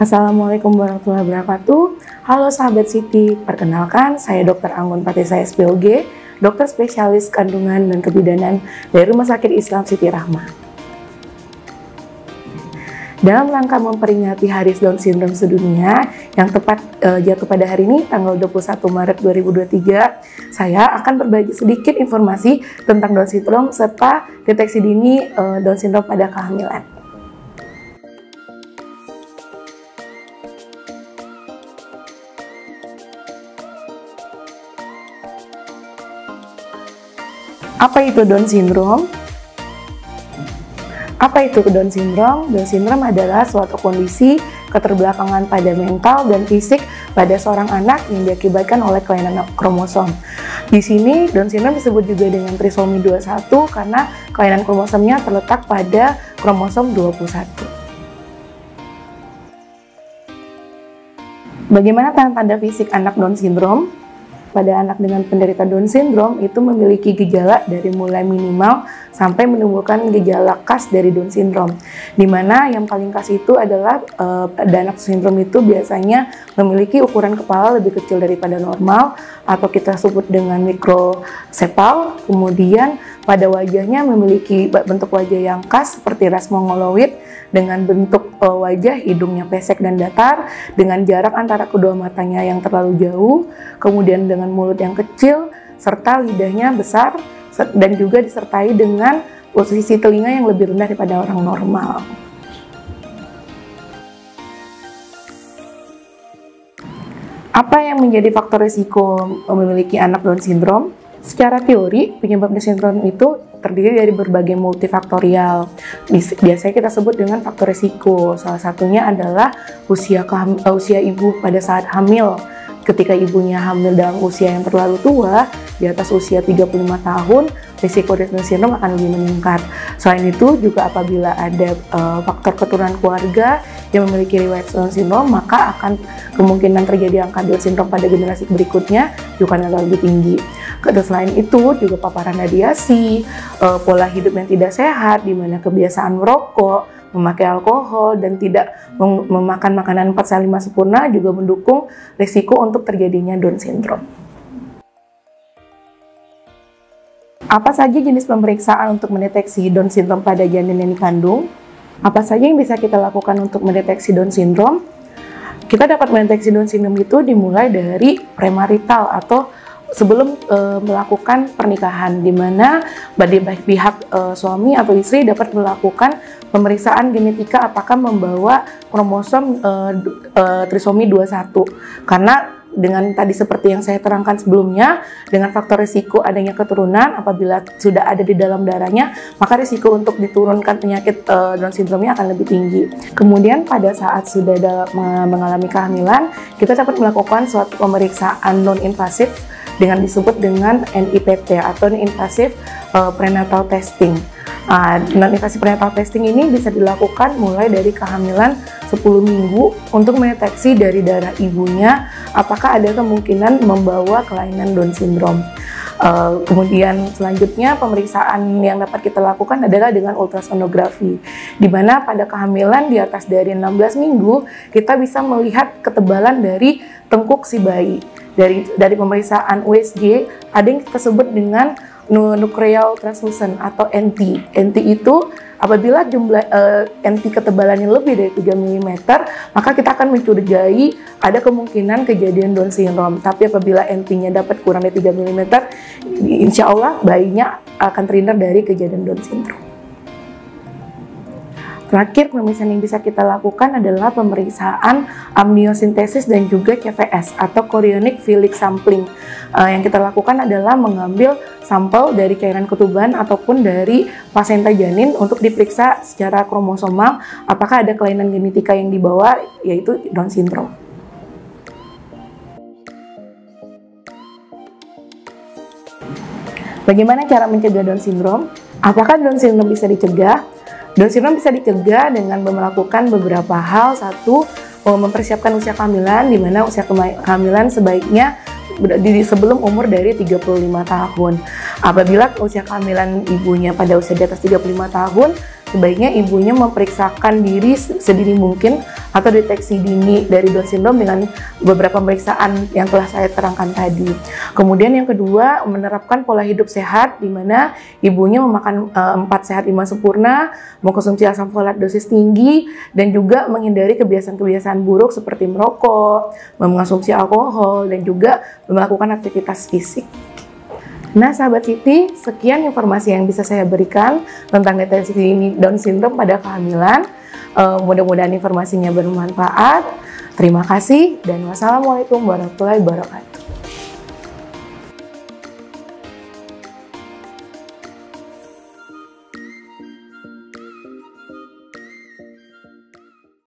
Assalamualaikum warahmatullahi wabarakatuh. Halo sahabat Siti, perkenalkan saya Dr. Anggun Patisa SPOG, dokter spesialis kandungan dan kebidanan dari Rumah Sakit Islam Siti Rahmah. Dalam rangka memperingati Hari Down Syndrome sedunia yang tepat jatuh pada hari ini, tanggal 21 Maret 2023, saya akan berbagi sedikit informasi tentang Down Syndrome serta deteksi dini Down Syndrome pada kehamilan. Apa itu Down Syndrome? Apa itu Down Syndrome? Down Syndrome adalah suatu kondisi keterbelakangan pada mental dan fisik pada seorang anak yang diakibatkan oleh kelainan kromosom. Di sini Down Syndrome disebut juga dengan trisomi 21 karena kelainan kromosomnya terletak pada kromosom 21. Bagaimana tanda-tanda fisik anak Down Syndrome? Pada anak dengan penderita Down Syndrome itu memiliki gejala dari mulai minimal sampai menimbulkan gejala khas dari Down Syndrome. Dimana yang paling khas itu adalah pada anak Syndrome itu biasanya memiliki ukuran kepala lebih kecil daripada normal atau kita sebut dengan mikrosepal. Kemudian pada wajahnya memiliki bentuk wajah yang khas seperti ras mongoloid dengan bentuk wajah hidungnya pesek dan datar, dengan jarak antara kedua matanya yang terlalu jauh, kemudian dengan mulut yang kecil, serta lidahnya besar, dan juga disertai dengan posisi telinga yang lebih rendah daripada orang normal. Apa yang menjadi faktor risiko memiliki anak Down Syndrome? Secara teori, penyebab Down Syndrome itu terdiri dari berbagai multifaktorial. Biasanya kita sebut dengan faktor risiko. Salah satunya adalah usia ibu pada saat hamil. Ketika ibunya hamil dalam usia yang terlalu tua, di atas usia 35 tahun, risiko Down Syndrome akan lebih meningkat. Selain itu, juga apabila ada faktor keturunan keluarga yang memiliki riwayat Down Syndrome, maka akan kemungkinan terjadi angka Down Syndrome pada generasi berikutnya juga akan lebih tinggi. Selain itu, juga paparan radiasi, pola hidup yang tidak sehat, di mana kebiasaan merokok, memakai alkohol, dan tidak memakan makanan 4/5 sempurna juga mendukung risiko untuk terjadinya Down Syndrome. Apa saja jenis pemeriksaan untuk mendeteksi Down Syndrome pada janin yang dikandung? Apa saja yang bisa kita lakukan untuk mendeteksi Down Syndrome? Kita dapat mendeteksi Down Syndrome itu dimulai dari premarital atau sebelum melakukan pernikahan, di mana baik pihak suami atau istri dapat melakukan pemeriksaan genetika apakah membawa kromosom trisomi 21. Karena dengan tadi seperti yang saya terangkan sebelumnya, dengan faktor risiko adanya keturunan, apabila sudah ada di dalam darahnya, maka risiko untuk diturunkan penyakit Down Syndrome-nya akan lebih tinggi. Kemudian pada saat sudah mengalami kehamilan, kita dapat melakukan suatu pemeriksaan non-invasif dengan disebut dengan NIPT atau non-invasive prenatal testing. Non-invasive prenatal testing ini bisa dilakukan mulai dari kehamilan 10 minggu untuk mendeteksi dari darah ibunya apakah ada kemungkinan membawa kelainan Down Syndrome. Kemudian selanjutnya pemeriksaan yang dapat kita lakukan adalah dengan ultrasonografi, di mana pada kehamilan di atas dari 16 minggu kita bisa melihat ketebalan dari tengkuk si bayi. Dari pemeriksaan USG ada yang kita sebut dengan nuclear transfusion atau NT. NT itu apabila jumlah NT ketebalannya lebih dari 3 mm, maka kita akan mencurigai ada kemungkinan kejadian Down Syndrome. Tapi apabila NT-nya dapat kurang dari 3 mm, insya Allah bayinya akan terhindar dari kejadian Down Syndrome. Terakhir, pemeriksaan yang bisa kita lakukan adalah pemeriksaan amniocentesis dan juga CVS atau chorionic villus sampling. Yang kita lakukan adalah mengambil sampel dari cairan ketuban ataupun dari plasenta janin untuk diperiksa secara kromosomal apakah ada kelainan genetika yang dibawa, yaitu Down Syndrome. Bagaimana cara mencegah Down Syndrome? Apakah Down Syndrome bisa dicegah? Down Syndrome bisa dicegah dengan melakukan beberapa hal. Satu, mempersiapkan usia kehamilan, di mana usia kehamilan sebaiknya sebelum umur dari 35 tahun. Apabila usia kehamilan ibunya pada usia di atas 35 tahun, sebaiknya ibunya memeriksakan diri sedini mungkin atau deteksi dini dari Down syndrome dengan beberapa pemeriksaan yang telah saya terangkan tadi. Kemudian yang kedua, menerapkan pola hidup sehat di mana ibunya memakan 4 sehat 5 sempurna, mengkonsumsi asam folat dosis tinggi, dan juga menghindari kebiasaan-kebiasaan buruk seperti merokok, mengonsumsi alkohol, dan juga melakukan aktivitas fisik. Nah, sahabat Siti, sekian informasi yang bisa saya berikan tentang deteksi dini Down syndrome pada kehamilan. Mudah-mudahan informasinya bermanfaat. Terima kasih dan wassalamualaikum warahmatullahi wabarakatuh.